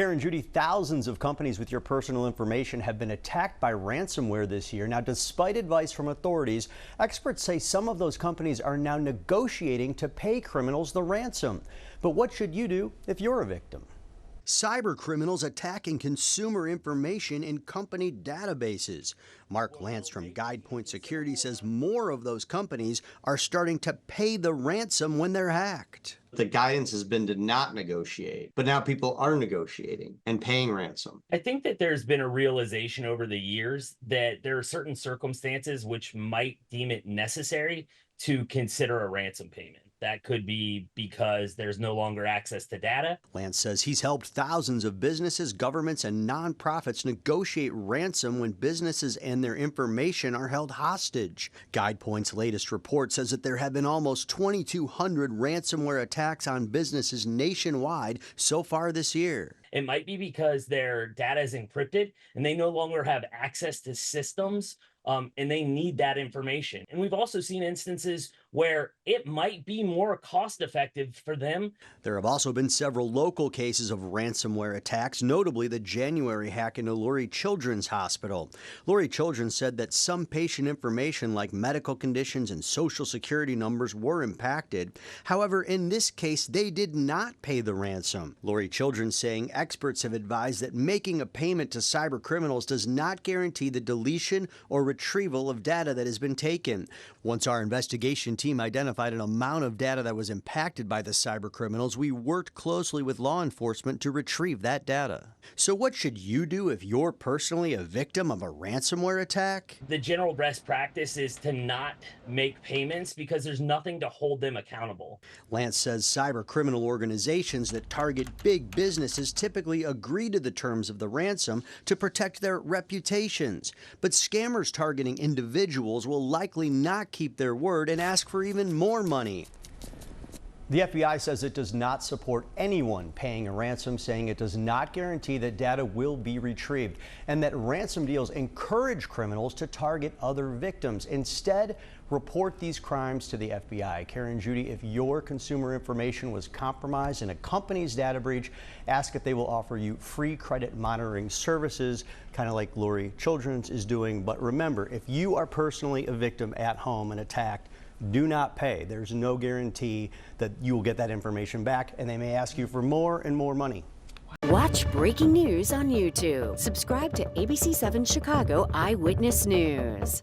Karen, Judy, thousands of companies with your personal information have been attacked by ransomware this year. Now, despite advice from authorities, experts say some of those companies are now negotiating to pay criminals the ransom. But what should you do if you're a victim? Cyber criminals attacking consumer information in company databases. Mark Lance from GuidePoint Security says more of those companies are starting to pay the ransom when they're hacked. The guidance has been to not negotiate, but now people are negotiating and paying ransom. I think that there's been a realization over the years that there are certain circumstances which might deem it necessary to consider a ransom payment. That could be because there's no longer access to data. Lance says he's helped thousands of businesses, governments, and nonprofits negotiate ransom when businesses and their information are held hostage. GuidePoint's latest report says that there have been almost 2,200 ransomware attacks on businesses nationwide so far this year. It might be because their data is encrypted and they no longer have access to systems, and they need that information. And we've also seen instances where it might be more cost effective for them. There have also been several local cases of ransomware attacks, notably the January hack into Lurie Children's Hospital. Lurie Children's said that some patient information like medical conditions and social security numbers were impacted. However, in this case, they did not pay the ransom. Lurie Children's saying experts have advised that making a payment to cyber criminals does not guarantee the deletion or retrieval of data that has been taken. Once our investigation team identified an amount of data that was impacted by the cyber criminals, we worked closely with law enforcement to retrieve that data. So what should you do if you're personally a victim of a ransomware attack? The general best practice is to not make payments because there's nothing to hold them accountable. Lance says cyber criminal organizations that target big businesses typically agree to the terms of the ransom to protect their reputations. But scammers targeting individuals will likely not keep their word and ask for even more money. The FBI says it does not support anyone paying a ransom, saying it does not guarantee that data will be retrieved, and that ransom deals encourage criminals to target other victims. Instead, report these crimes to the FBI. Karen, Judy, if your consumer information was compromised in a company's data breach, ask if they will offer you free credit monitoring services, kind of like Lurie Children's is doing. But remember, if you are personally a victim at home and attacked, do not pay. There's no guarantee that you will get that information back, and they may ask you for more and more money. Watch breaking news on YouTube. Subscribe to ABC7 Chicago Eyewitness News.